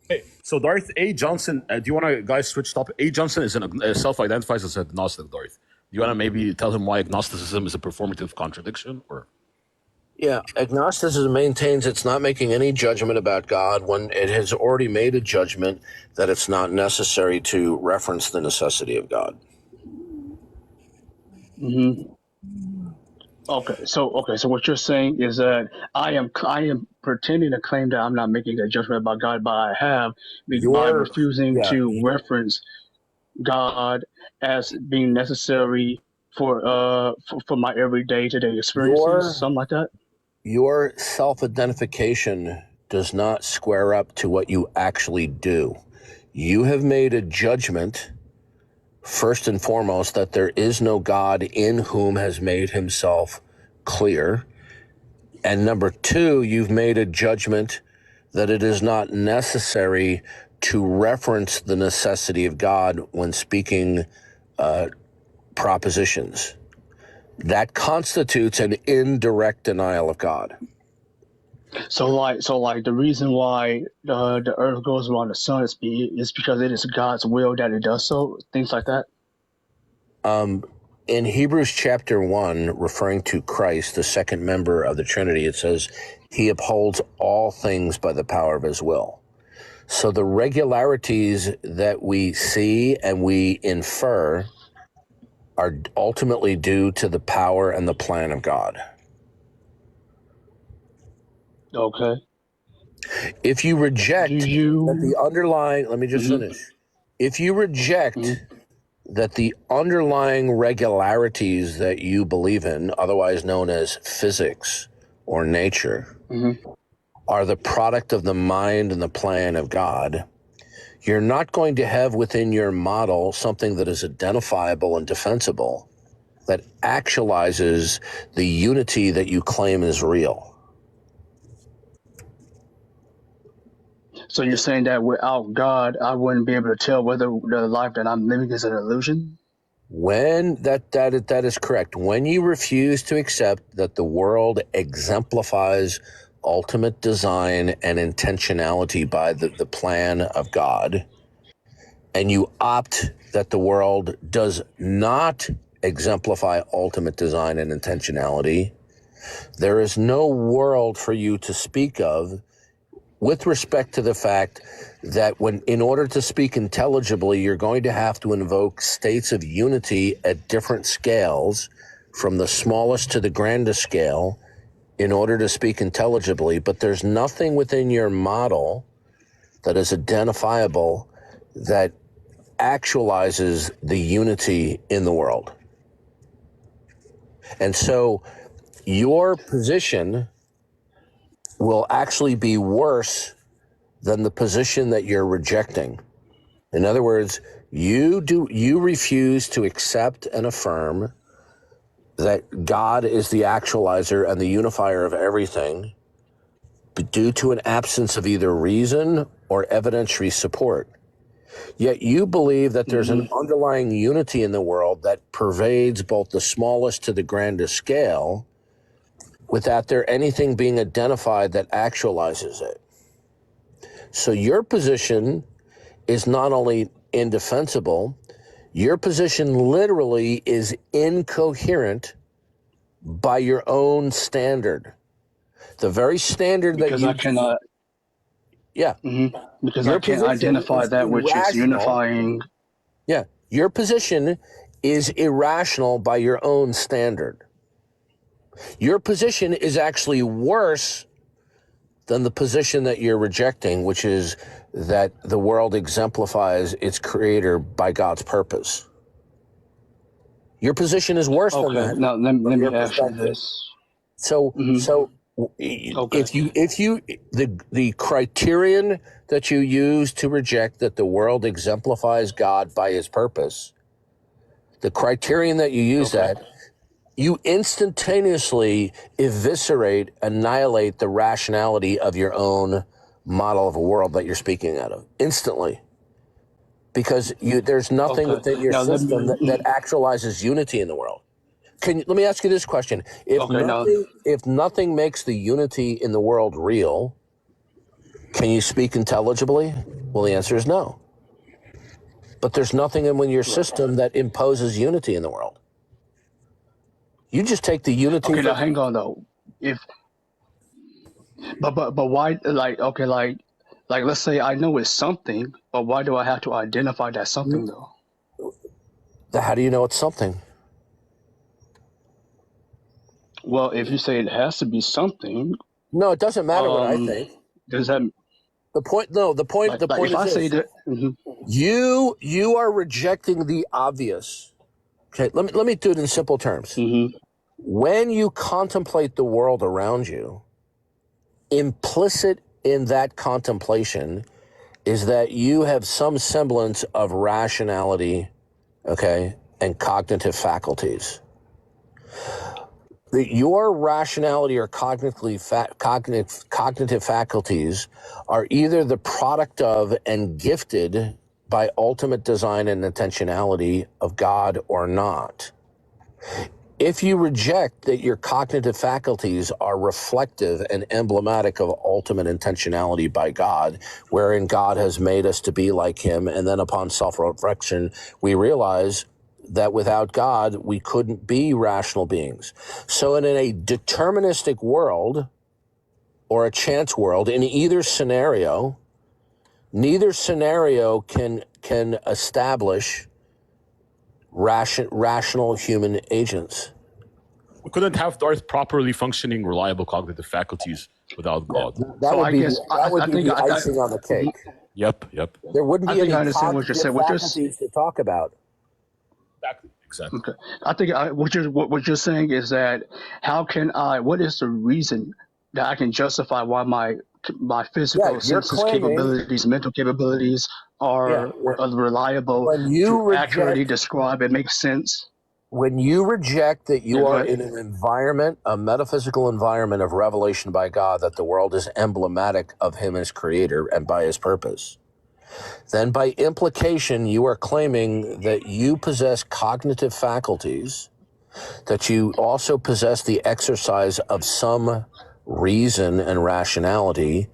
Hey, so Darth A. Johnson, do you want to guys switch topic? A. Johnson is self-identifies as agnostic. Darth, do you want to maybe tell him why agnosticism is a performative contradiction, or? Yeah, agnosticism maintains it's not making any judgment about God when it has already made a judgment that it's not necessary to reference the necessity of God. Mm-hmm. So what you're saying is that I am pretending to claim that I'm not making a judgment about God, but I have by Your refusing yeah, to reference God as being necessary for my everyday today experiences, something like that. your self-identification does not square up to what you actually do. You have made a judgment, first and foremost, that there is no God in whom has made himself clear. And number two, you've made a judgment that it is not necessary to reference the necessity of God when speaking propositions. That constitutes an indirect denial of God. So like the reason why the Earth goes around the sun is because it is God's will that it does so. Things like that. In Hebrews chapter 1, referring to Christ, the second member of the Trinity, it says, he upholds all things by the power of his will. So the regularities that we see and we infer are ultimately due to the power and the plan of God. Okay. If you reject Do you? that the underlying, let me just Mhm. finish. If you reject Mhm. that the underlying regularities that you believe in, otherwise known as physics or nature, Mhm. are the product of the mind and the plan of God, you're not going to have within your model something that is identifiable and defensible that actualizes the unity that you claim is real. So you're saying that without God, I wouldn't be able to tell whether the life that I'm living is an illusion? When that is correct. When you refuse to accept that the world exemplifies ultimate design and intentionality by the plan of God, and you opt that the world does not exemplify ultimate design and intentionality, there is no world for you to speak of with respect to the fact that in order to speak intelligibly, you're going to have to invoke states of unity at different scales, from the smallest to the grandest scale, in order to speak intelligibly. But there's nothing within your model that is identifiable that actualizes the unity in the world. And so your position will actually be worse than the position that you're rejecting. In other words, you refuse to accept and affirm that God is the actualizer and the unifier of everything due to an absence of either reason or evidentiary support. Yet you believe that there's an underlying unity in the world that pervades both the smallest to the grandest scale without there anything being identified that actualizes it. So your position is not only indefensible, your position literally is incoherent by your own standard. The very standard Because that I you... cannot. Yeah. Because Your I can't position identify is that which is irrational. unifying. Yeah. Your position is irrational by your own standard. Your position is actually worse than the position that you're rejecting, which is that the world exemplifies its creator by God's purpose. Your position is worse than Okay, that now let from me your ask you perspective. this. So Okay. the criterion that you use to reject that the world exemplifies God by his purpose, the criterion that you use that, you instantaneously eviscerate, annihilate the rationality of your own model of a world that you're speaking out of instantly. Because there's nothing within your Now let system me. that actualizes unity in the world. Let me ask you this question. Now. If nothing makes the unity in the world real, can you speak intelligibly? Well, the answer is no. But there's nothing in your system that imposes unity in the world. You just take the unity. Okay, now hang on though. But why? Like let's say I know it's something, but why do I have to identify that something though? How do you know it's something? Well, if you say it has to be something, no, it doesn't matter what I think. Does that? The point If I say that, you are rejecting the obvious. Okay, let me do it in simple terms. When you contemplate the world around you, implicit in that contemplation is that you have some semblance of rationality, okay, and cognitive faculties. Your rationality or cognitive faculties are either the product of and gifted by ultimate design and intentionality of God or not. If you reject that your cognitive faculties are reflective and emblematic of ultimate intentionality by God, wherein God has made us to be like him, and then upon self-reflection, we realize that without God, we couldn't be rational beings. So in a deterministic world or a chance world, in either scenario, neither scenario can establish rational human agents. We couldn't have Darth properly functioning, reliable cognitive faculties without God. That would be the icing on the cake. Yep. There wouldn't be any cognitive faculties to talk about. Exactly. Okay. I think what you're saying is that what is the reason that I can justify why my physical senses capabilities, mental capabilities are reliable to accurately describe and make sense? When you reject that you are in an environment, a metaphysical environment of revelation by God, that the world is emblematic of him as creator and by his purpose, then by implication, you are claiming that you possess cognitive faculties, that you also possess the exercise of some reason and rationality,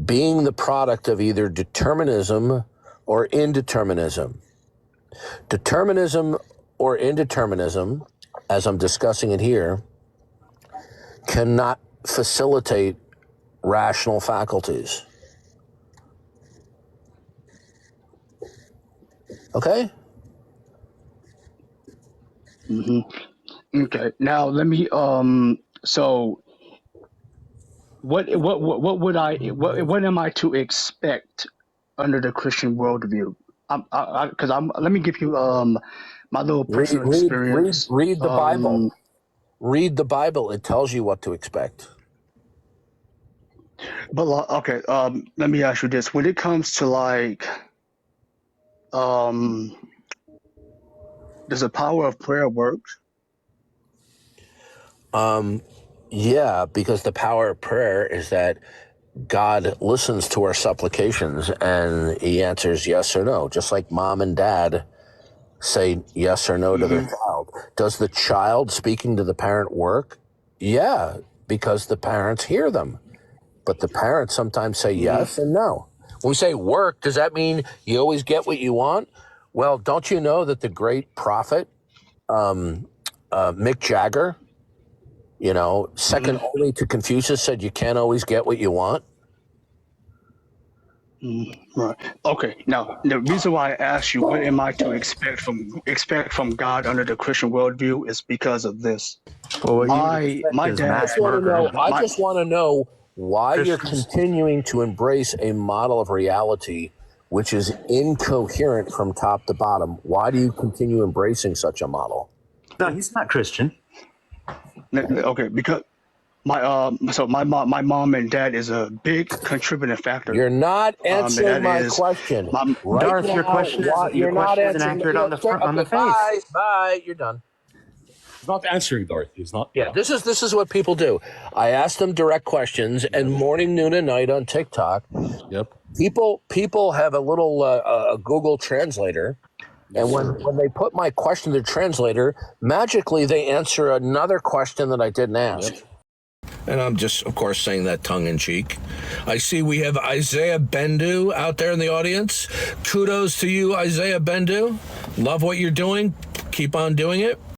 being the product of either determinism or indeterminism. Determinism or indeterminism, as I'm discussing it here, cannot facilitate rational faculties. Okay? Okay. Now let me so what am I to expect under the Christian worldview? Let me give you my little personal experience. Read the Bible. Read the Bible. It tells you what to expect. But okay, let me ask you this: when it comes to does the power of prayer work? Yeah, because the power of prayer is that God listens to our supplications and he answers yes or no, just like mom and dad say yes or no to their child. Does the child speaking to the parent work? Yeah, because the parents hear them. But the parents sometimes say yes and no. When we say work, does that mean you always get what you want? Well, don't you know that the great prophet, Mick Jagger, second only to Confucius, said you can't always get what you want? Right. Okay. Now, the reason why I asked you what am I to expect from God under the Christian worldview is because of this. Well, my dad. I just want to know why you're continuing to embrace a model of reality which is incoherent from top to bottom. Why do you continue embracing such a model? No, he's not Christian. Okay, because my mom and dad is a big contributing factor. You're not answering my question. Darth, your question isn't accurate on the face. Bye. You're done. He's not answering, Darth. He's not. Yeah, this is what people do. I ask them direct questions, and morning, noon, and night on TikTok. Yep. People have a little Google translator, and when they put my question in the translator, magically they answer another question that I didn't ask. Yep. And I'm just, of course, saying that tongue-in-cheek. I see we have Isaiah Bendu out there in the audience. Kudos to you, Isaiah Bendu. Love what you're doing. Keep on doing it.